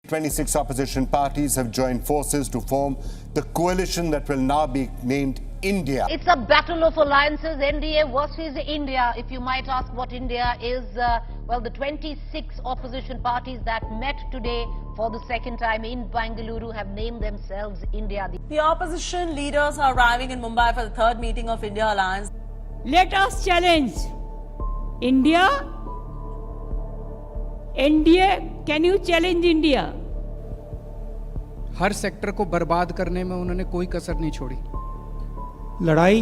26 opposition parties have joined forces to form the coalition that will now be named India. It's a battle of alliances, NDA versus India. If you might ask what India is, well, the 26 opposition parties that met today for the second time in Bangalore have named themselves India. The opposition leaders are arriving in Mumbai for the third meeting of India Alliance. Let us challenge India. NDA, can you challenge India? Her sector को बर्बाद करने में उन्होंने कोई कसर नहीं छोड़ी। लड़ाई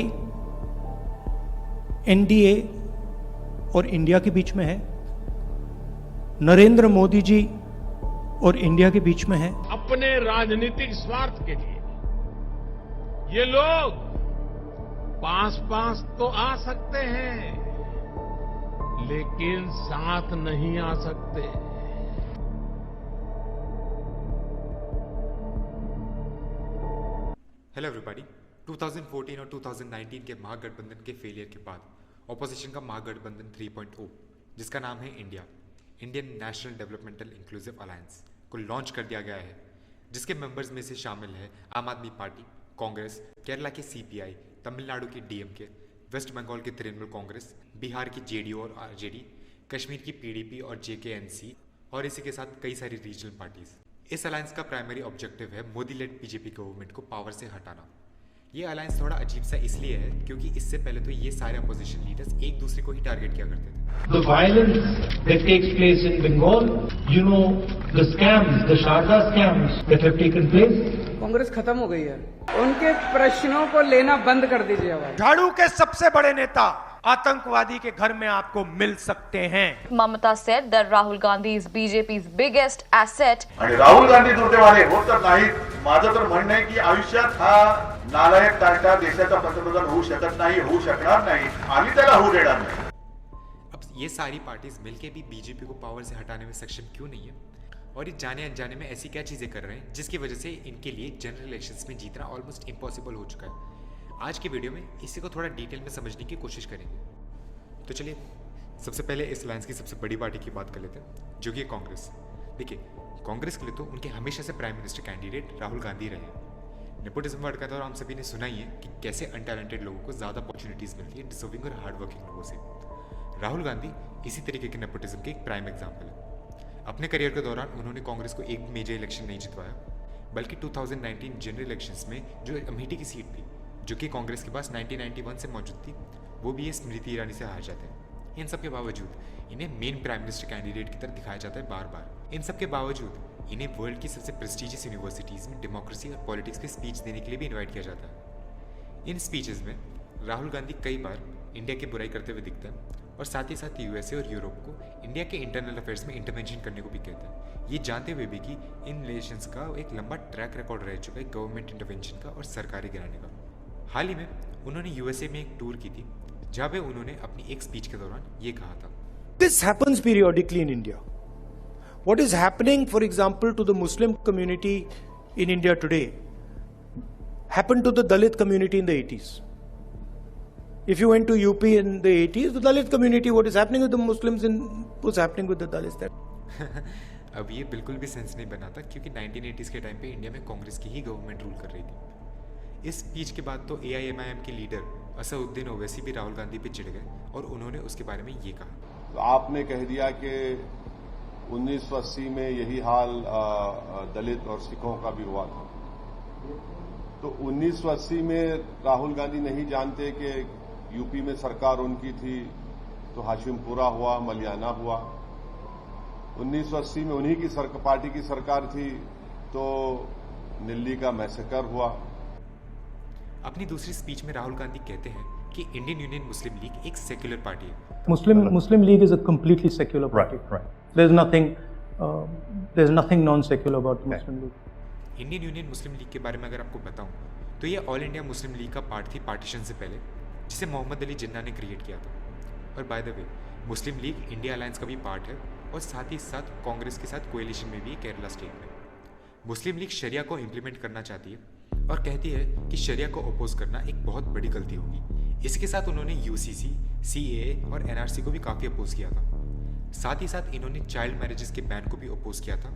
एनडीए और इंडिया के बीच में है, नरेंद्र मोदी जी और इंडिया के बीच में है। अपने राजनीतिक स्वार्थ के लिए ये लोग पास तो आ सकते हैं, लेकिन साथ नहीं आ सकते। Hello everybody. 2014 और 2019 के महागठबंधन के फेलियर के बाद ऑपोजिशन का महागठबंधन 3.0, जिसका नाम है Indian national developmental inclusive alliance, को लॉन्च कर दिया गया है, जिसके मेंबर्स में से शामिल है आम आदमी पार्टी, कांग्रेस, केरला के सीपीआई, तमिलनाडु की डीएमके, वेस्ट बंगाल की तृणमूल कांग्रेस, बिहार की जेडीयू और आरजेडी, कश्मीर की पीडीपी और जेकेएनसी और इसी के साथ कई सारी रीजनल पार्टीज। इस अलायंस का प्राइमरी ऑब्जेक्टिव है मोदी लेड बीजेपी गवर्नमेंट को पावर से हटाना। ये अलायंस थोड़ा अजीब सा इसलिए है क्योंकि इससे पहले तो ये सारे अपोजिशन लीडर्स एक दूसरे को ही टारगेट किया करते थे। The violence that takes place in Bengal, you know, the scams, the Sharda scams that have taken place. Congress खत्म हो गई है, उनके प्रश्नों को लेना बंद कर दीजिए। अब झाड़ू के सबसे बड़े नेता आतंकवादी के घर में आपको मिल सकते हैं। Mamata said that Rahul Gandhi is BJP's biggest asset. आणि राहुल गांधी दुर्दैवाने होत तर नाहीत। माझं तर म्हणणं आहे की आयुष्यात हा नालायक तारटा देशाचा पंतप्रधान होऊ शकत नाही, होऊ शकणार नाही, आम्ही त्याला होऊ देणार नाही। अब ये सारी पार्टीज मिलके भी बीजेपी को पावर से हटाने में सक्षम क्यों नहीं है, और ये जाने अनजाने में ऐसी क्या चीजें कर रहे हैं जिसकी वजह से इनके लिए जनरल इलेक्शंस में जीतना ऑलमोस्ट इम्पॉसिबल हो चुका है। आज की वीडियो में इसी को थोड़ा डिटेल में समझने की कोशिश करेंगे। तो चलिए सबसे पहले इस अलायंस की सबसे बड़ी पार्टी की बात कर लेते हैं, जो कि कांग्रेस। देखिए, कांग्रेस के लिए तो उनके हमेशा से prime minister candidate Rahul Gandhi रहे। नेपोटिज्म वर्ड का तो हम सभी ने सुना ही है कि कैसे अनटैलेंटेड लोगों को ज़्यादा अपॉर्चुनिटीज़ मिलती है डिजर्विंग और हार्ड वर्किंग लोगों से। राहुल गांधी इसी तरीके के नेपोटिज्म के एक प्राइम एग्जाम्पल है। अपने करियर के दौरान उन्होंने कांग्रेस को एक मेजर इलेक्शन नहीं जितवाया, बल्कि 2019 जनरल इलेक्शंस में जो अमेठी की सीट थी, जो कि कांग्रेस के पास 1991 से मौजूद थी, वो भी ये स्मृति ईरानी से हार जाते हैं। इन सब के बावजूद इन्हें मेन प्राइम मिनिस्टर कैंडिडेट की तरह दिखाया जाता है बार बार। इन सब के बावजूद इन्हें वर्ल्ड की सबसे प्रेस्टीजियस यूनिवर्सिटीज़ में डेमोक्रेसी और पॉलिटिक्स पे स्पीच देने के लिए भी इन्वाइट किया जाता है। इन स्पीचेस में राहुल गांधी कई बार इंडिया की बुराई करते हुए दिखते हैं और साथ ही साथ यूएसए और यूरोप को इंडिया के इंटरनल अफेयर्स में इंटरवेंशन करने को भी कहते हैं, ये जानते हुए भी कि इन रिलेशंस का एक लंबा ट्रैक रिकॉर्ड रह चुका है गवर्नमेंट इंटरवेंशन का और सरकारी गिराने का। हाल ही में उन्होंने यूएसए में एक टूर की थी, जहाँ पे उन्होंने अपनी एक स्पीच के दौरान ये कहा था, This happens periodically in India. What is happening, for example, to the Muslim community in India today happened to the Dalit community in the 80s. If you went to UP in the 80s, the Dalit community, what is happening with the Muslims was happening with the Dalits. अब ये बिल्कुल भी sense नहीं बनाता क्योंकि 1980s के time पे India में कांग्रेस की ही गवर्नमेंट रूल कर रही थी। इस स्पीच के बाद तो AIMIM के लीडर असदुद्दीन ओवैसी भी राहुल गांधी पे चिढ़ गए और उन्होंने उसके बारे में ये कहा। तो आपने कह दिया कि 1980 में यही हाल दलित और सिखों का भी हुआ था, तो 1980 में राहुल गांधी नहीं जानते कि यूपी में सरकार उनकी थी तो हाशिमपुरा हुआ, मलियाना हुआ। 1980 में उन्हीं की पार्टी की सरकार थी तो दिल्ली का मैसेकर हुआ। अपनी दूसरी स्पीच में राहुल गांधी कहते हैं कि इंडियन यूनियन मुस्लिम लीग एक सेक्युलर पार्टी है। Muslim League is a completely secular party. Right. There's nothing non-secular about Muslim League. Indian union Muslim league के बारे में अगर आपको बताऊं तो ये ऑल इंडिया मुस्लिम लीग का पार्ट थी पार्टीशन से पहले, जिसे मोहम्मद अली जिन्ना ने क्रिएट किया था। और by the way, Muslim league India alliance का भी पार्ट है और साथ ही साथ कांग्रेस के साथ कोएलिशन में भी है केरला स्टेट में। मुस्लिम लीग शरिया को इम्प्लीमेंट करना चाहती है और कहती है कि शरिया को अपोज करना एक बहुत बड़ी गलती होगी। इसके साथ उन्होंने UCC, CAA और NRC को भी काफ़ी अपोज किया था। साथ ही साथ इन्होंने चाइल्ड मैरिजेस के बैन को भी अपोज किया था।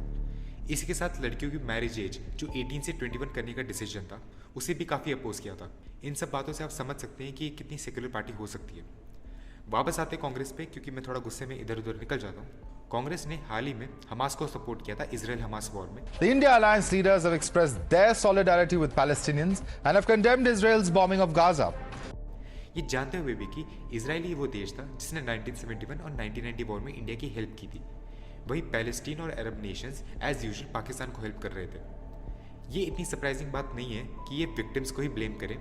इसी के साथ लड़कियों की मैरिज एज जो 18 से 21 करने का डिसीजन था, उसे भी काफ़ी अपोज किया था। इन सब बातों से आप समझ सकते हैं कि ये कितनी सेक्युलर पार्टी हो सकती है। वापस आते कांग्रेस पे, क्योंकि मैं थोड़ा गुस्से में इधर उधर निकल जाता हूँ। कांग्रेस ने हाल ही में हमास को सपोर्ट किया था इजराइल हमास वॉर में। The India alliance leaders have expressed their solidarity with Palestinians and have condemned Israel's bombing of Gaza. ये जानते हुए भी कि इजराइल ही वो देश था जिसने 1971 और 1990 वॉर में इंडिया की हेल्प की थी, वही पैलेस्टीन और अरब नेशंस एज यूजुअल पाकिस्तान को हेल्प कर रहे थे। ये इतनी सरप्राइजिंग बात नहीं है कि ये विक्टिम्स को ही ब्लेम करें।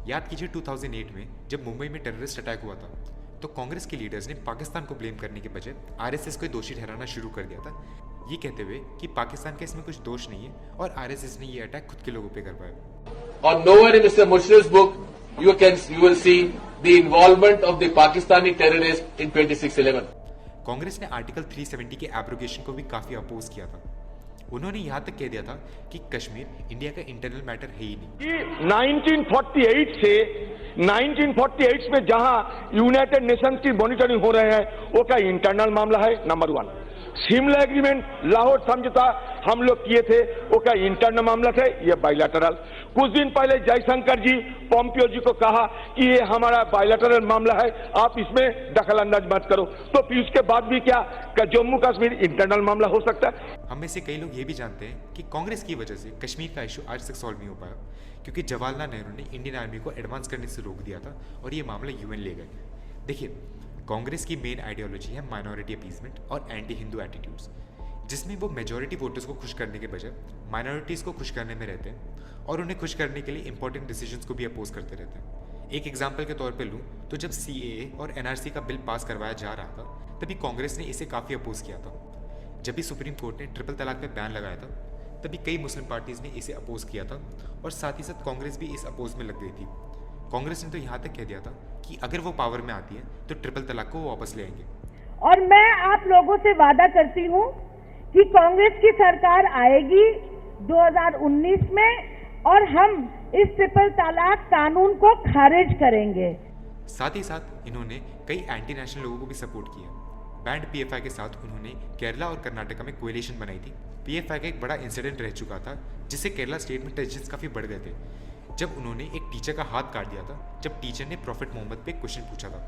याद कीजिए 2008 में जब मुंबई में टेररिस्ट अटैक हुआ था, तो कांग्रेस के लीडर्स ने पाकिस्तान को ब्लेम करने के बजाय आरएसएस को दोषी ठहराना शुरू कर दिया था, ये कहते हुए कि पाकिस्तान का इसमें कुछ दोष नहीं है और आरएसएस ने ये अटैक खुद के लोगों पे करवाया। और nowhere in Mr. Mushrif's book you will see the involvement of the Pakistani terrorists in 26/11. Congress ने आर्टिकल 370 के एब्रोगेशन को भी काफी अपोज किया था। उन्होंने यहां तक कह दिया था कि कश्मीर इंडिया का इंटरनल मैटर है ही नहीं। 1948 से 1948 में जहां यूनाइटेड नेशंस की मॉनिटरिंग हो रहे हैं वो क्या इंटरनल मामला है? नंबर 1। शिमला एग्रीमेंट, लाहौर समझौता हम लोग किए थे, वो क्या इंटरनल मामला थे? ये बायलैटरल। कुछ दिन पहले जयशंकर जी पोम्पियो जी को कहा कि ये हमारा बायलैटरल मामला है, आप इसमें दखल अंदाज मत करो। तो फिर उसके बाद भी क्या जम्मू कश्मीर इंटरनल मामला हो सकता है? हम में से कई लोग ये भी जानते हैं कि कांग्रेस की वजह से कश्मीर का इशू आज तक सॉल्व नहीं हो पाया, क्योंकि जवाहरलाल नेहरू ने इंडियन आर्मी को एडवांस करने से रोक दिया था और ये मामला यूएन ले गए। देखिए, कांग्रेस की मेन आइडियोलॉजी है माइनॉरिटी अपीसमेंट और एंटी हिंदू एटीट्यूड्स, जिसमें वो मेजॉरिटी वोटर्स को खुश करने के बजाय माइनॉरिटीज़ को खुश करने में रहते हैं और उन्हें खुश करने के लिए इंपॉर्टेंट डिसीजंस को भी अपोज करते रहते हैं। एक एग्जाम्पल के तौर पे लूँ तो जब CAA और NRC का बिल पास करवाया जा रहा था, तभी कांग्रेस ने इसे काफ़ी अपोज किया था। जब भी सुप्रीम कोर्ट ने ट्रिपल तलाक पे बैन लगाया था, तभी कई मुस्लिम पार्टीज ने इसे अपोज किया था और साथ ही साथ कांग्रेस भी इस अपोज में लग गई थी। कांग्रेस ने तो यहाँ तक कह दिया था कि अगर वो पावर में आती है तो ट्रिपल तलाक को वापस ले आएंगे। और मैं आप लोगों से वादा करती हूँ कि कांग्रेस की सरकार आएगी 2019 में और हम इस ट्रिपल तलाक कानून को खारिज करेंगे। साथ ही साथ इन्होंने कई एंटी नेशनल लोगों को भी सपोर्ट किया। बैंड PFI के साथ उन्होंने केरला और कर्नाटका में कोएलिशन बनाई थी। PFI का एक बड़ा इंसिडेंट रह चुका था, जिससे केरला स्टेट में टेंशंस काफ़ी बढ़ गए थे, जब उन्होंने एक टीचर का हाथ काट दिया था, जब टीचर ने प्रॉफेट मोहम्मद पे क्वेश्चन पूछा था।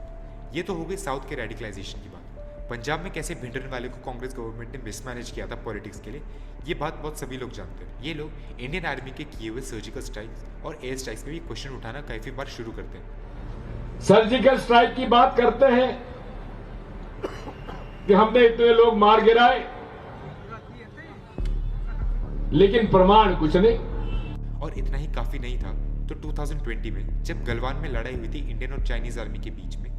ये तो हो गई साउथ के रेडिकलाइजेशन की बात। पंजाब में कैसे भिंडरन वाले को कांग्रेस गवर्नमेंट ने मिसमैनेज किया था पॉलिटिक्स के लिए, ये बात बहुत सभी लोग जानते हैं। ये लोग इंडियन आर्मी के किए हुए सर्जिकल स्ट्राइक्स और एयर स्ट्राइक्स पे भी क्वेश्चन उठाना काफी बार शुरू करते हैं। सर्जिकल स्ट्राइक की बात करते हैं कि हमने इतने लोग मार गिराए, लेकिन प्रमाण कुछ नहीं। और इतना ही काफी नहीं था तो 2020 में जब गलवान में लड़ाई हुई थी इंडियन और चाइनीज आर्मी के बीच में,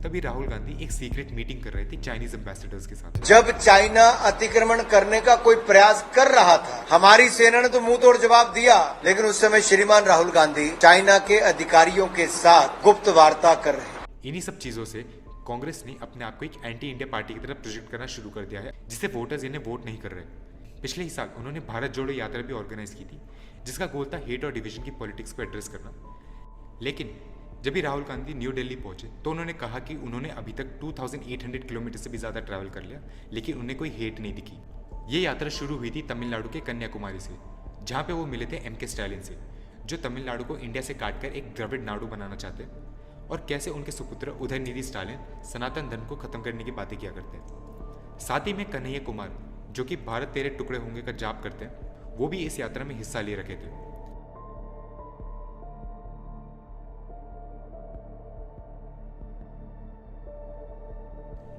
तभी राहुल गांधी एक सीक्रेट मीटिंग कर रहे थे चाइनीज एम्बेसडर्स के साथ। जब चाइना अतिक्रमण करने का कोई प्रयास कर रहा था, हमारी सेना ने तो मुंह तोड़ जवाब दिया, लेकिन उस समय श्रीमान राहुल गांधी चाइना के अधिकारियों के साथ गुप्त वार्ता कर रहे। इन्हीं सब चीजों से कांग्रेस ने अपने आप को एक एंटी इंडिया पार्टी की तरफ प्रोजेक्ट करना शुरू कर दिया है, जिससे वोटर्स इन्हें वोट नहीं कर रहे। पिछले ही साल उन्होंने भारत जोड़ो यात्रा भी ऑर्गेनाइज की थी, जिसका गोल था हेट और डिवीजन की पॉलिटिक्स को एड्रेस करना। लेकिन जब भी राहुल गांधी न्यू दिल्ली पहुंचे तो उन्होंने कहा कि उन्होंने अभी तक 2800 किलोमीटर से भी ज्यादा ट्रैवल कर लिया, लेकिन उन्हें कोई हेट नहीं दिखी। ये यात्रा शुरू हुई थी तमिलनाडु के कन्याकुमारी से, जहां पे वो मिले थे MK स्टालिन से, जो तमिलनाडु को इंडिया से काटकर एक द्रविड़ नाडु बनाना चाहते हैं, और कैसे उनके सुपुत्र उदयनिधि स्टालिन सनातन धर्म को खत्म करने की बातें किया करते हैं। साथ ही में कन्हैया कुमार, जो कि भारत तेरे टुकड़े होंगे का जाप करते हैं, वो भी इस यात्रा में हिस्सा ले रखे थे।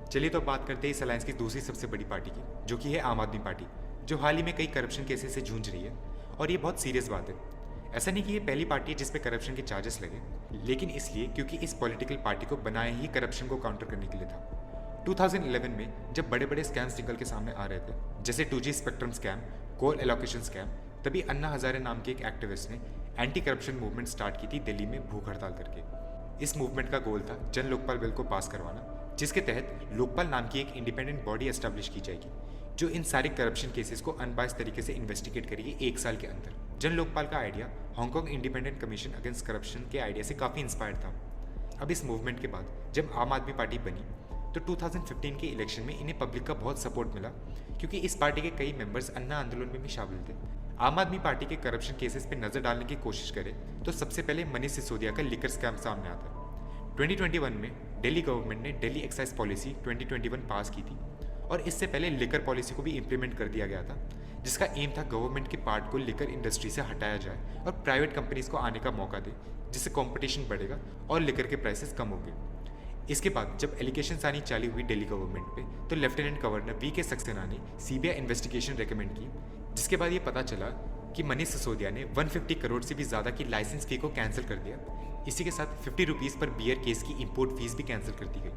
चलिए तो बात करते हैं इस अलायंस की दूसरी सबसे बड़ी पार्टी की, जो कि है आम आदमी पार्टी, जो हाल ही में कई करप्शन केसेस से जूझ रही है। और ये बहुत सीरियस बात है। ऐसा नहीं कि ये पहली पार्टी है जिसपे करप्शन के चार्जेस लगे, लेकिन इसलिए क्योंकि इस पॉलिटिकल पार्टी को बनाया ही करप्शन को काउंटर करने के लिए था। 2011 में जब बड़े बड़े स्कैम्स निकल के सामने आ रहे थे, जैसे 2G स्पेक्ट्रम स्कैम, कोल एलोकेशन स्कैम, तभी अन्ना हजारे नाम के एक एक्टिविस्ट ने एंटी करप्शन मूवमेंट स्टार्ट की थी दिल्ली में भूख हड़ताल करके। इस मूवमेंट का गोल था जन लोकपाल बिल को पास करवाना, जिसके तहत लोकपाल नाम की एक इंडिपेंडेंट बॉडी एस्टैब्लिश की जाएगी, जो इन सारे करप्शन केसेस को अनबायस्ड तरीके से इन्वेस्टिगेट करेगी 1 साल के अंदर। जन लोकपाल का idea Hong Kong independent commission against corruption के आइडिया से काफ़ी इंस्पायर्ड था। अब इस मूवमेंट के बाद जब आम आदमी पार्टी बनी, तो 2015 के इलेक्शन में इन्हें पब्लिक का बहुत सपोर्ट मिला क्योंकि इस पार्टी के कई मेंबर्स अन्ना आंदोलन में भी शामिल थे। आम आदमी पार्टी के करप्शन केसेस पे नजर डालने की कोशिश करें तो सबसे पहले मनीष सिसोदिया का लिकर स्कैम सामने आता है। 2021 में दिल्ली गवर्नमेंट ने दिल्ली एक्साइज पॉलिसी 2021 पास की थी और इससे पहले लिकर पॉलिसी को भी इम्प्लीमेंट कर दिया गया था, जिसका एम था गवर्नमेंट के पार्ट को लिकर इंडस्ट्री से हटाया जाए और प्राइवेट कंपनीज को आने का मौका दे, जिससे कंपटीशन बढ़ेगा और लिकर के प्राइसेस कम होंगे। इसके बाद जब एलिगेशंस आनी चालू हुई दिल्ली गवर्नमेंट पे, तो लेफ्टिनेंट गवर्नर वी.के. सक्सेना ने सीबीआई इन्वेस्टिगेशन रेकमेंड की, जिसके बाद ये पता चला कि मनीष सिसोदिया ने 150 करोड़ से भी ज़्यादा की लाइसेंस फी को कैंसिल कर दिया। इसी के साथ 50 रुपीज़ पर बियर केस की इंपोर्ट फीस भी कैंसिल कर दी गई।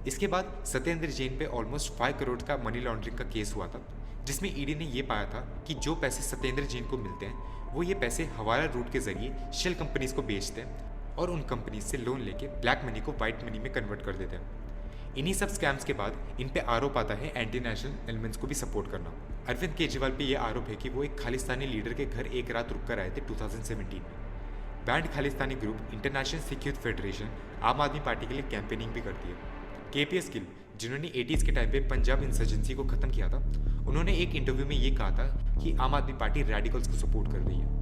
इसके बाद सत्येंद्र जैन पे ऑलमोस्ट 5 करोड़ का मनी लॉन्ड्रिंग का केस हुआ था, जिसमें ईडी ने ये पाया था कि जो पैसे सत्येंद्र जैन को मिलते हैं वो ये पैसे हवाला रूट के जरिए शेल कंपनीज को बेचते हैं और उन कंपनीज से लोन लेके ब्लैक मनी को वाइट मनी में कन्वर्ट कर देते हैं। इन्हीं सब स्कैम्स के बाद इन पे आरोप आता है एंटी नेशनल एलिमेंट्स को भी सपोर्ट करना। अरविंद केजरीवाल पे ये आरोप है कि वो एक खालिस्तानी लीडर के घर एक रात रुककर आए थे 2017 में। Band Khalistani group international Sikh youth federation आम आदमी पार्टी के लिए कैंपेनिंग भी करती है। KPS गिल, जिन्होंने 80s के टाइम पे पंजाब इंसर्जेंसी को खत्म किया था, उन्होंने एक इंटरव्यू में ये कहा था कि आम आदमी पार्टी रेडिकल्स को सपोर्ट कर रही है।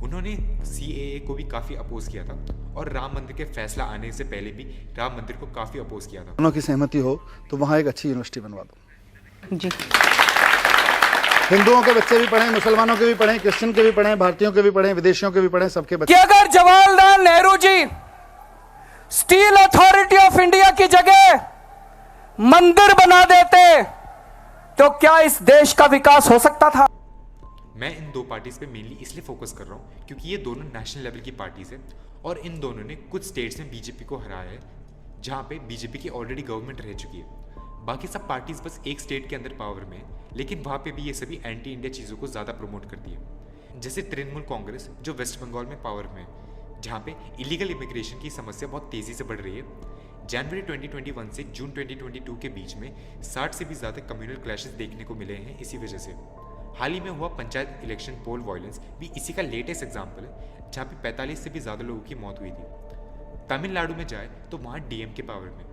उन्होंने CAA को भी काफ़ी अपोज किया था और राम मंदिर के फैसला आने से पहले भी राम मंदिर को काफ़ी अपोज किया था। दोनों की सहमति हो तो वहाँ एक अच्छी यूनिवर्सिटी बनवा दो जी। हिंदुओं के बच्चे भी पढ़ें, मुसलमानों के भी पढ़ें, क्रिश्चियन के भी पढ़ें, भारतीयों के भी पढ़ें, विदेशियों के भी पढ़ें, सबके बच्चे। कि अगर Jawaharlal Nehru ji steel authority of India की जगह मंदिर बना देते तो क्या इस देश का विकास हो सकता था? मैं इन दो पार्टीज पे मेनली इसलिए फोकस कर रहा हूँ क्योंकि ये दोनों नेशनल लेवल की पार्टीज हैं और इन दोनों ने कुछ स्टेट्स में बीजेपी को हराया है जहाँ पे बीजेपी की ऑलरेडी गवर्नमेंट रह चुकी है। बाकी सब पार्टीज बस एक स्टेट के अंदर पावर में है, लेकिन वहाँ पे भी ये सभी एंटी इंडिया चीज़ों को ज़्यादा प्रमोट करती है। जैसे तृणमूल कांग्रेस जो वेस्ट बंगाल में पावर में है, जहाँ पे इलीगल इमिग्रेशन की समस्या बहुत तेज़ी से बढ़ रही है। जनवरी 2021 से जून 2022 के बीच में 60 से भी ज़्यादा कम्युनल क्लैशेस देखने को मिले हैं इसी वजह से। हाल ही में हुआ पंचायत इलेक्शन पोल वायलेंस भी इसी का लेटेस्ट एग्जाम्पल है, जहाँ पे 45 से भी ज़्यादा लोगों की मौत हुई थी। तमिलनाडु में जाए तो वहाँ DMK पावर में।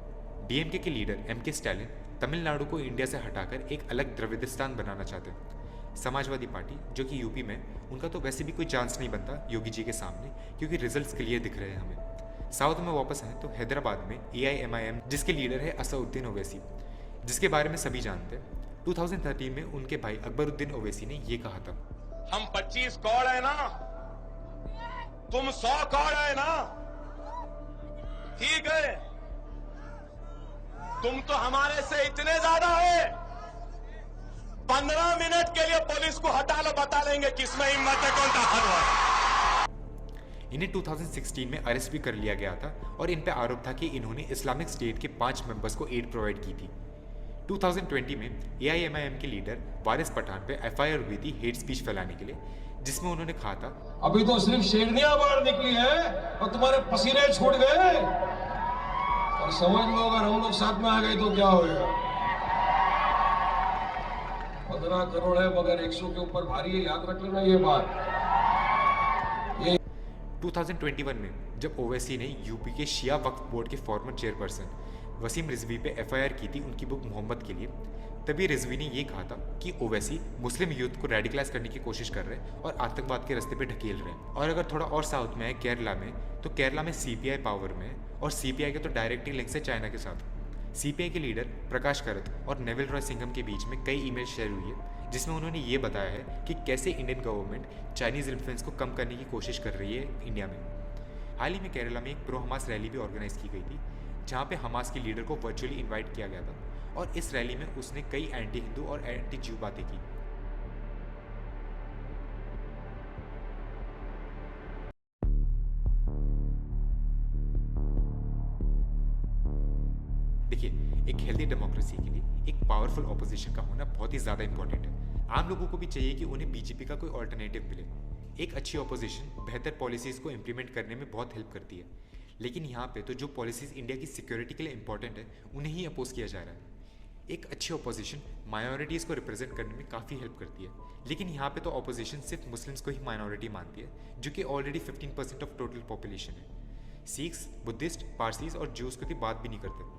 DMK के लीडर MK स्टैलिन तमिलनाडु को इंडिया से हटाकर एक अलग द्रविडिस्तान बनाना चाहते हैं। समाजवादी पार्टी जो कि यूपी में, उनका तो वैसे भी कोई चांस नहीं बनता योगी जी के सामने क्योंकि रिजल्ट्स क्लियर दिख रहे हैं हमें। साउथ में वापस आए तो हैदराबाद में AIMIM जिसके लीडर है असदुद्दीन ओवैसी, जिसके बारे में सभी जानते हैं। 2013 में उनके भाई अकबरुद्दीन ओवैसी ने ये कहा था, हम 25 कौड़ है ना, तुम 100 कौड़ है ना, ठीक है, तुम तो हमारे से इतने ज्यादा है, 15 मिनट के लिए पुलिस को हटा लो, बता देंगे किसमें हिम्मत है, कौन ताकत है। इन्हें 2016 में अरेस्ट भी कर लिया गया था और इन पे आरोप था कि इन्होंने इस्लामिक स्टेट के 5 मेंबर्स को एड प्रोवाइड की थी। 2020 में AIMIM के लीडर वारिस पठान पे FIR हुई थी हेट स्पीच फैलाने के लिए, जिसमें उन्होंने कहा था, अभी तो सिर्फ शेरनियां बाहर निकली है और तुम्हारे पसीने छूट गए, और समझ लो अगर हम लोग साथ में आ गए तो क्या होगा। 15 करोड़ है मगर 100 के ऊपर भारी है, याद रख लेना ये बात। 2021 में जब ओवैसी ने यूपी के शिया वक्फ बोर्ड के फॉर्मर चेयरपर्सन वसीम रिजवी पे FIR की थी उनकी बुक मोहम्मद के लिए, तभी रिजवी ने ये कहा था कि ओवैसी मुस्लिम यूथ को रेडिकलाइज करने की कोशिश कर रहे हैं और आतंकवाद के रास्ते पे ढकेल रहे हैं। और अगर थोड़ा और साउथ में है केरला में, तो केरला में CPI पावर में है और CPI के तो डायरेक्टली लिंक है चाइना के साथ। CPI के लीडर प्रकाश करत और नेविल रॉय सिंघम के बीच में कई ईमेल शेयर हुई है, जिसमें उन्होंने ये बताया है कि कैसे इंडियन गवर्नमेंट चाइनीज़ इन्फ्लुएंस को कम करने की कोशिश कर रही है इंडिया में। हाल ही में केरला में एक प्रो हमास रैली भी ऑर्गेनाइज की गई थी, जहाँ पे हमास के लीडर को वर्चुअली इनवाइट किया गया था और इस रैली में उसने कई एंटी हिंदू और एंटी ज्यू बातें की। देखिए, एक हेल्दी डेमोक्रेसी के लिए एक पावरफुल ऑपोजिशन का होना बहुत ही ज़्यादा इंपॉर्टेंट है। आम लोगों को भी चाहिए कि उन्हें बीजेपी का कोई ऑल्टरनेटिव मिले। एक अच्छी ऑपोजिशन बेहतर पॉलिसीज़ को इम्प्लीमेंट करने में बहुत हेल्प करती है, लेकिन यहाँ पे तो जो पॉलिसीज़ इंडिया की सिक्योरिटी के लिए इंपॉर्टेंट है उन्हें ही अपोज किया जा रहा है। एक अच्छी ऑपोजिशन माइनॉरिटीज़ को रिप्रेजेंट करने में काफ़ी हेल्प करती है, लेकिन यहाँ पे तो ऑपोजिशन सिर्फ मुस्लिम्स को ही माइनॉरिटी मानती है, जो कि ऑलरेडी 15% ऑफ टोटल पॉपुलेशन है। सिख्स, बुद्धिस्ट, पारसीज और ज्यूज की बात भी नहीं करते।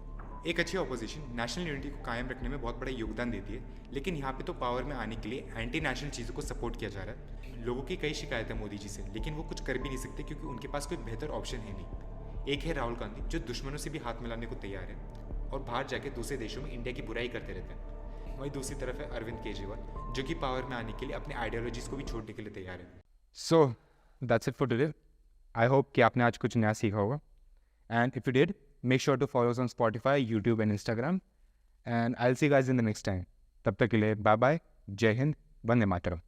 एक अच्छी ऑपोजिशन नेशनल यूनिटी को कायम रखने में बहुत बड़ा योगदान देती है, लेकिन यहाँ पे तो पावर में आने के लिए एंटी नेशनल चीज़ों को सपोर्ट किया जा रहा है। लोगों की कई शिकायतें मोदी जी से, लेकिन वो कुछ कर भी नहीं सकते क्योंकि उनके पास कोई बेहतर ऑप्शन है नहीं। एक है राहुल गांधी जो दुश्मनों से भी हाथ मिलाने को तैयार है और बाहर जाके दूसरे देशों में इंडिया की बुराई करते रहते हैं। वहीं दूसरी तरफ है अरविंद केजरीवाल जो कि पावर में आने के लिए अपने आइडियोलॉजीज को भी छोड़ने के लिए तैयार है। So that's it for today. I hope कि आपने आज कुछ नया सीखा होगा। And if you did, make sure to follow us on Spotify, YouTube and Instagram. And I'll see you guys in the next time. तब तक के लिए bye bye, जय हिंद, वंदे मातरम।